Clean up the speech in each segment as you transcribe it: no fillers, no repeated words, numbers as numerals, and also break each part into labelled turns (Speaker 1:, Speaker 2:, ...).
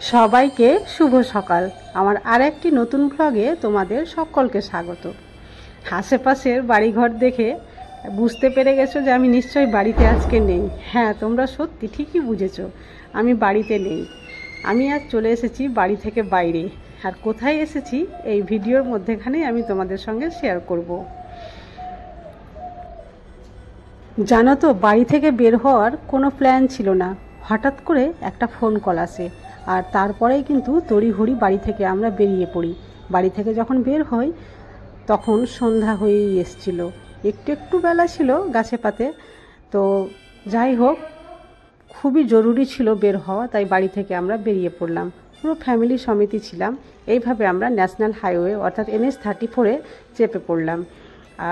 Speaker 1: সবাইকে শুভ সকাল। আমার আরেকটি নতুন ব্লগে তোমাদের সকলকে স্বাগত। আশেপাশের বাড়িঘর দেখে বুঝতে পেরে গেছো যে আমি নিশ্চয়ই বাড়িতে আজকে নেই। হ্যাঁ, তোমরা সত্যি ঠিকই বুঝেছো, আমি বাড়িতে নেই। আমি আজ চলে এসেছি বাড়ি থেকে বাইরে। আর কোথায় এসেছি এই ভিডিওর মধ্যেখানেই আমি তোমাদের সঙ্গে শেয়ার করব। জানো তো, বাড়ি থেকে বের হওয়ার কোনো প্ল্যান ছিল না, হঠাৎ করে একটা ফোন কল আসে। আর তারপরেই কিন্তু তড়িঘড়ি বাড়ি থেকে আমরা বেরিয়ে পড়ি। বাড়ি থেকে যখন বের হই তখন সন্ধ্যা হয়েই এসছিল, একটু একটু বেলা ছিল গাছে পাতে। তো যাই হোক, খুবই জরুরি ছিল বের হওয়া, তাই বাড়ি থেকে আমরা বেরিয়ে পড়লাম। পুরো ফ্যামিলি সমিতি ছিলাম। এইভাবে আমরা ন্যাশনাল হাইওয়ে অর্থাৎ NH-34-এ চেপে পড়লাম।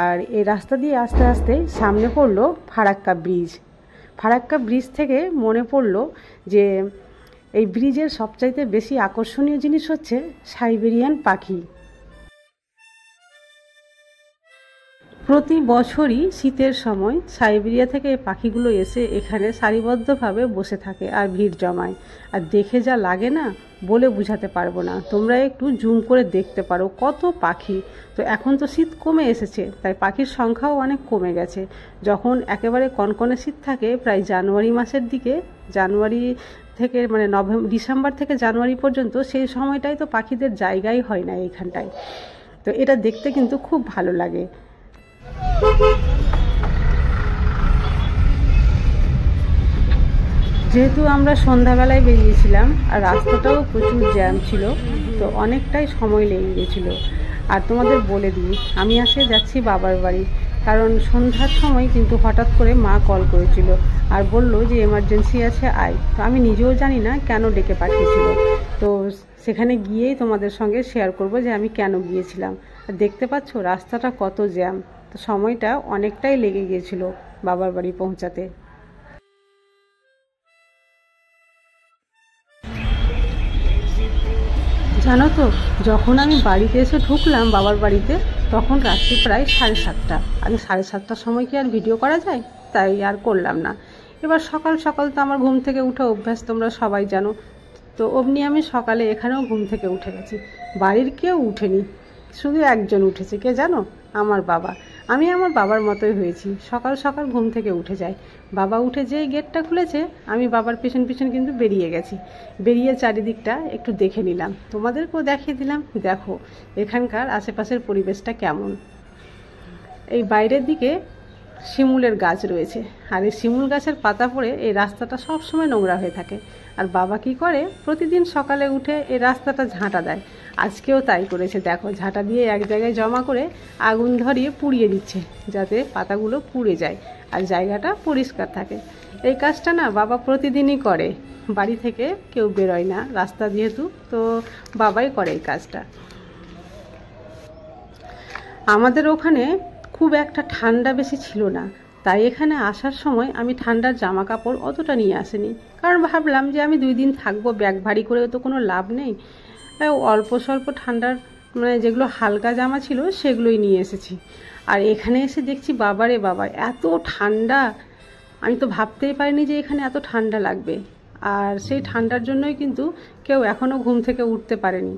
Speaker 1: আর এই রাস্তা দিয়ে আস্তে আস্তে সামনে পড়লো ফারাক্কা ব্রিজ। ফারাক্কা ব্রিজ থেকে মনে পড়লো যে এই ব্রিজের সবচাইতে বেশি আকর্ষণীয় জিনিস হচ্ছে সাইবেরিয়ান পাখি। প্রতি বছরই শীতের সময় সাইবেরিয়া থেকে এই পাখিগুলো এসে এখানে সারিবদ্ধভাবে বসে থাকে আর ভিড় জমায়। আর দেখে যা লাগে না, বলে বোঝাতে পারবো না। তোমরা একটু জুম করে দেখতে পারো কত পাখি। তো এখন তো শীত কমে এসেছে, তাই পাখির সংখ্যাও অনেক কমে গেছে। যখন একেবারে কনকনে শীত থাকে প্রায় জানুয়ারি মাসের দিকে, জানুয়ারি থেকে মানে ডিসেম্বর থেকে জানুয়ারি পর্যন্ত, সেই সময়টাই তো পাখিদের জায়গাই হয় না এইখানটায়। তো এটা দেখতে কিন্তু খুব ভালো লাগে। যেহেতু আমরা সন্ধ্যাবেলায় বেরিয়েছিলাম আর রাস্তাটাও প্রচুর জ্যাম ছিল, তো অনেকটাই সময় লেগে গেছিলো। আর তোমাদের বলে দিই, আমি যাচ্ছি বাবার বাড়ি, কারণ সন্ধ্যার সময় কিন্তু হঠাৎ করে মা কল করেছিল আর বলল যে এমার্জেন্সি আছে আয়। তো আমি নিজেও জানি না কেন ডেকে পাঠিয়েছিল। তো সেখানে গিয়েই তোমাদের সঙ্গে শেয়ার করব যে আমি কেন গিয়েছিলাম। আর দেখতে পাচ্ছ রাস্তাটা কত জ্যাম। তো সময়টা অনেকটাই লেগে গিয়েছিল বাবার বাড়ি পৌঁছাতে। জানো তো, যখন আমি বাড়িতে এসে ঢুকলাম বাবার বাড়িতে, তখন রাত্রি প্রায় 7:30। আমি 7:30টার সময় কি আর ভিডিও করা যায়? তাই আর করলাম না। এবার সকাল সকাল তো আমার ঘুম থেকে উঠে অভ্যাস, তোমরা সবাই জানো। তো অমনি আমি সকালে এখানেও ঘুম থেকে উঠে গেছি। বাড়ির কেউ উঠেনি, শুধু একজন উঠেছে। কে জানো? আমার বাবা। আমি আমার বাবার মতোই হয়েছি, সকাল সকাল ঘুম থেকে উঠে যাই। বাবা উঠে যেই গেটটা খুলেছে, আমি বাবার পিছন পিছন কিন্তু বেরিয়ে গেছি। বেরিয়ে চারিদিকটা একটু দেখে নিলাম, তোমাদেরকেও দেখিয়ে দিলাম। দেখো এখানকার আশেপাশের পরিবেশটা কেমন। এই বাইরের দিকে শিমুলের গাছ রয়েছে, আর এই শিমুল গাছের পাতা পড়ে এই রাস্তাটা সব সময় নোংরা হয়ে থাকে। আর বাবা কি করে, প্রতিদিন সকালে উঠে এই রাস্তাটা ঝাঁটা দেয়। আজকেও তাই করেছে। দেখো, ঝাঁটা দিয়ে এক জায়গায় জমা করে আগুন ধরিয়ে পুড়িয়ে দিচ্ছে, যাতে পাতাগুলো পুড়ে যায় আর জায়গাটা পরিষ্কার থাকে। এই কাজটা না বাবা প্রতিদিনই করে। বাড়ি থেকে কেউ বেরোয় না, রাস্তা যেহেতু, তো বাবাই করে এই কাজটা। আমাদের ওখানে খুব একটা ঠান্ডা বেশি ছিল না, তাই এখানে আসার সময় আমি ঠান্ডার জামা কাপড় অতটা নিয়ে আসিনি। কারণ ভাবলাম যে আমি 2 দিন থাকবো, ব্যাগ ভারী করেও তো কোনো লাভ নেই। অল্প স্বল্প ঠান্ডার মানে যেগুলো হালকা জামা ছিল সেগুলোই নিয়ে এসেছি। আর এখানে এসে দেখছি বাবারে বাবা, এত ঠান্ডা! আমি তো ভাবতেই পারিনি যে এখানে এত ঠান্ডা লাগবে। আর সেই ঠান্ডার জন্যই কিন্তু কেউ এখনও ঘুম থেকে উঠতে পারেনি,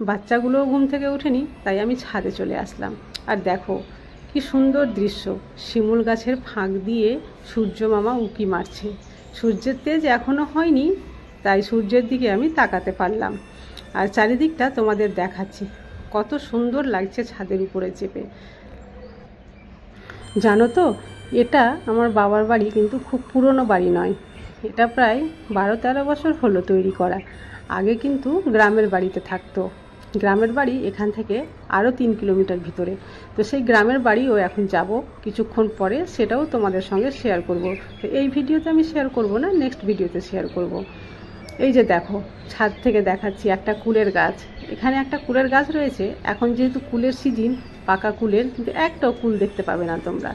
Speaker 1: বাচ্চাগুলোও ঘুম থেকে ওঠেনি। তাই আমি ছাদে চলে আসলাম। আর দেখো কি সুন্দর দৃশ্য, শিমুল গাছের ফাঁক দিয়ে সূর্য মামা উঁকি মারছে। সূর্যের তেজ এখনও হয়নি, তাই সূর্যের দিকে আমি তাকাতে পারলাম। আর চারিদিকটা তোমাদের দেখাচ্ছি, কত সুন্দর লাগছে ছাদের উপরে চেপে। জানো তো, এটা আমার বাবার বাড়ি কিন্তু খুব পুরনো বাড়ি নয়। এটা প্রায় 12-13 বছর হলো তৈরি করা। আগে কিন্তু গ্রামের বাড়িতে থাকতো। গ্রামের বাড়ি এখান থেকে আরও 3 কিলোমিটার ভিতরে। তো সেই গ্রামের বাড়িও এখন যাব কিছুক্ষণ পরে, সেটাও তোমাদের সঙ্গে শেয়ার করব। তো এই ভিডিওতে আমি শেয়ার করব না, নেক্সট ভিডিওতে শেয়ার করব। এই যে দেখো, ছাদ থেকে দেখাচ্ছি একটা কুলের গাছ। এখানে একটা কুলের গাছ রয়েছে। এখন যেহেতু কুলের সিজন, পাকা কুলের, কিন্তু একটাও কুল দেখতে পাবে না তোমরা।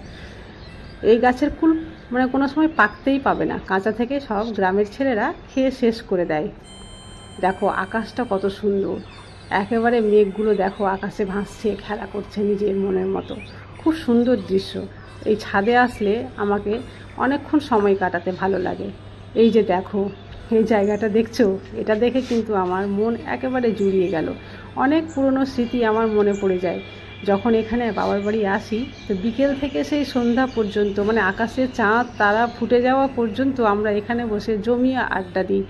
Speaker 1: এই গাছের কুল মানে কোনো সময় পাকতেই পাবে না, কাঁচা থেকে সব গ্রামের ছেলেরা খেয়ে শেষ করে দেয়। দেখো আকাশটা কত সুন্দর, একেবারে মেঘগুলো দেখো আকাশে ভাসছে, খেলা করছে নিজের মনের মতো। খুব সুন্দর দৃশ্য। এই ছাদে আসলে আমাকে অনেকক্ষণ সময় কাটাতে ভালো লাগে। এই যে দেখো এই জায়গাটা দেখছো, এটা দেখে কিন্তু আমার মন একেবারে জুড়িয়ে গেল। অনেক পুরনো স্মৃতি আমার মনে পড়ে যায়। যখন এখানে বাবার বাড়ি আসি, তো বিকেল থেকে সেই সন্ধ্যা পর্যন্ত, মানে আকাশে চাঁদ তারা ফুটে যাওয়া পর্যন্ত আমরা এখানে বসে জমিয়ে আড্ডা দিই।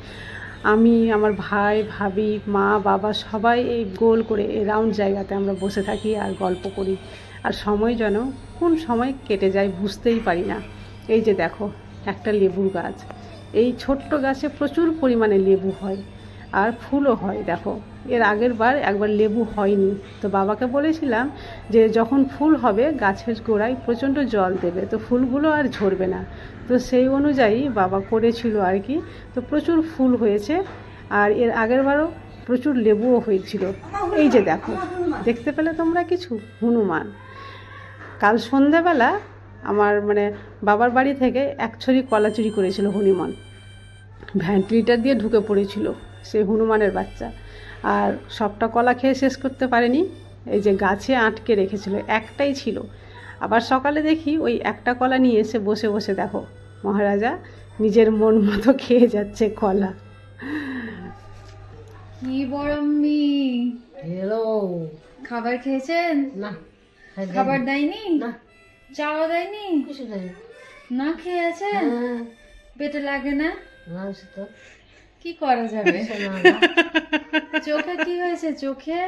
Speaker 1: আমি, আমার ভাই, ভাবি, মা, বাবা সবাই এই গোল করে এই রাউন্ড জায়গাতে আমরা বসে থাকি আর গল্প করি। আর সময় যেন কোন সময় কেটে যায় বুঝতেই পারি না। এই যে দেখো, একটা লেবুর গাছ। এই ছোট্ট গাছে প্রচুর পরিমাণে লেবু হয় আর ফুলও হয়। দেখো, এর আগের বার একবার লেবু হয়নি, তো বাবাকে বলেছিলাম যে যখন ফুল হবে গাছের গোড়ায় প্রচণ্ড জল দেবে, তো ফুলগুলো আর ঝরবে না। তো সেই অনুযায়ী বাবা করেছিল আর কি। তো প্রচুর ফুল হয়েছে, আর এর আগের বারও প্রচুর লেবুও হয়েছিল। এই যে দেখো, দেখতে পেলে তোমরা কিছু হনুমান। কাল সন্ধ্যাবেলা আমার মানে বাবার বাড়ি থেকে এক ছড়ি কলা চুরি করেছিল হনুমান। ভ্যান্টিলেটর দিয়ে ঢুকে পড়েছিল সেই হনুমানের বাচ্চা, আর সবটা কলা খেয়ে শেষ করতে পারেনি। এই যে গাছে আটকে রেখেছিল, একটাই ছিল। আবার সকালে দেখি ওই একটা কলা নিয়ে এসে বসে বসে দেখো মহারাজা নিজের মন মতো খেয়ে যাচ্ছে কলা।
Speaker 2: কি বড়ম্বি,
Speaker 3: হ্যালো,
Speaker 2: খাবার খেয়েছেন?
Speaker 3: না
Speaker 2: খাবার দেয়নি?
Speaker 3: না,
Speaker 2: চাও দেয়নি?
Speaker 3: কিছু দেয়
Speaker 2: না খেয়ে আছেন? পেটে লাগে না?
Speaker 3: না, তো
Speaker 2: কি করা যাবে? চোখে কি হয়েছে? চোখে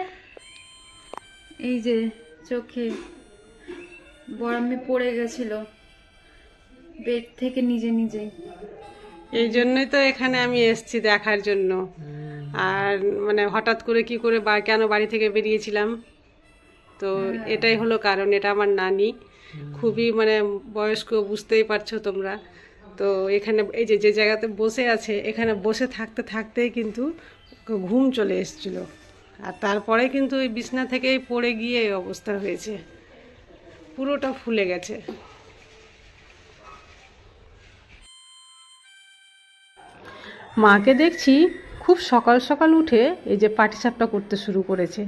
Speaker 2: এই যে চোখে বড়ম্বি পড়ে গেছিল বেড থেকে নিজে নিজেই।
Speaker 1: এই জন্যই তো এখানে আমি এসেছি দেখার জন্য। আর মানে হঠাৎ করে কি করে বা কেন বাড়ি থেকে বেরিয়েছিলাম, তো এটাই হলো কারণ। এটা আমার নানি, খুবই মানে বয়স্ক, বুঝতেই পারছো তোমরা। তো এখানে এই যে যে জায়গাতে বসে আছে, এখানে বসে থাকতে থাকতেই কিন্তু ঘুম চলে এসেছিল, আর তারপরে কিন্তু ওই বিছনা থেকেই পড়ে গিয়ে এই অবস্থা হয়েছে, পুরোটা ফুলে গেছে। মাকে দেখছি খুব সকাল সকাল উঠে এই যে পাটিসাপটা করতে শুরু করেছে।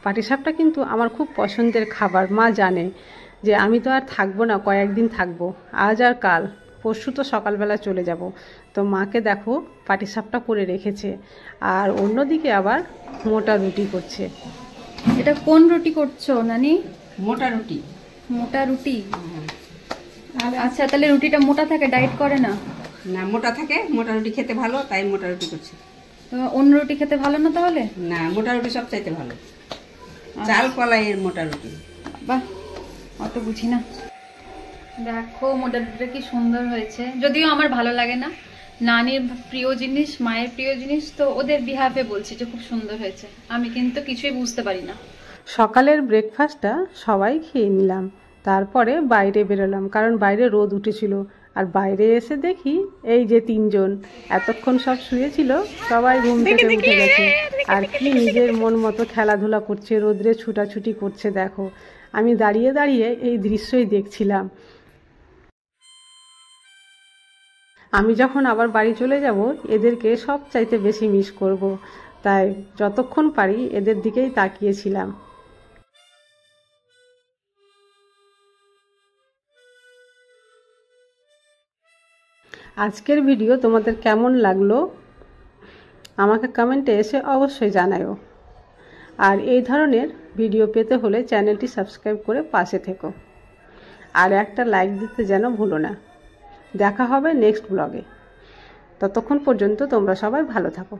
Speaker 1: পাটিসাপটা কিন্তু আমার খুব পছন্দের খাবার। মা জানে যে আমি তো আর থাকবো না, কয়েকদিন থাকবো, আজ আর কাল, পরশু তো সকালবেলা চলে যাব। তো মাকে দেখো পাটিসাপটা করে রেখেছে, আর অন্যদিকে আবার মোটা রুটি করছে।
Speaker 2: এটা কোন রুটি করছো নানি?
Speaker 3: মোটা রুটি।
Speaker 2: মোটা রুটি? আচ্ছা, তাহলে রুটিটা মোটা থাকে, ডায়েট করে না?
Speaker 3: না, মোটা থাকে, মোটা রুটি খেতে ভালো, তাই মোটা রুটি করছি।
Speaker 2: তো অন্য রুটি খেতে ভালো না তাহলে?
Speaker 3: না, মোটা রুটি সব চাইতে ভালো, চাল কলাইয়ের মোটা রুটি।
Speaker 2: বাহ, অত বুঝি না। দেখো মোটা রুটিটা কি সুন্দর হয়েছে, যদিও আমার ভালো লাগে না। নানির প্রিয় জিনিস, মায়ের প্রিয় জিনিস, তো ওদের বিহাফে বলছি যে খুব সুন্দর হয়েছে। আমি কিন্তু কিছুই বুঝতে পারি না।
Speaker 1: সকালের ব্রেকফাস্টটা সবাই খেয়ে নিলাম, তারপরে বাইরে বেরোলাম, কারণ বাইরে রোদ উঠেছিল। আর বাইরে এসে দেখি এই যে তিনজন এতক্ষণ সব শুয়েছিল, সবাই ঘুম থেকে উঠে গেছে, আর কি নিজের মন মতো খেলাধুলা করছে, রোদ্রে ছুটাছুটি করছে। দেখো, আমি দাঁড়িয়ে দাঁড়িয়ে এই দৃশ্যই দেখছিলাম। আমি যখন আবার বাড়ি চলে যাব, এদেরকে সব চাইতে বেশি মিস করব, তাই যতক্ষণ পারি এদের দিকেই তাকিয়েছিলাম। আজকের ভিডিও তোমাদের কেমন লাগলো আমাকে কমেন্টে এসে অবশ্যই জানাও। আর এই ধরনের ভিডিও পেতে হলে চ্যানেলটি সাবস্ক্রাইব করে পাশে থেকো, আর একটা লাইক দিতে যেন ভুলো না। দেখা হবে নেক্সট ব্লগে। ততক্ষণ পর্যন্ত তোমরা সবাই ভালো থাকো।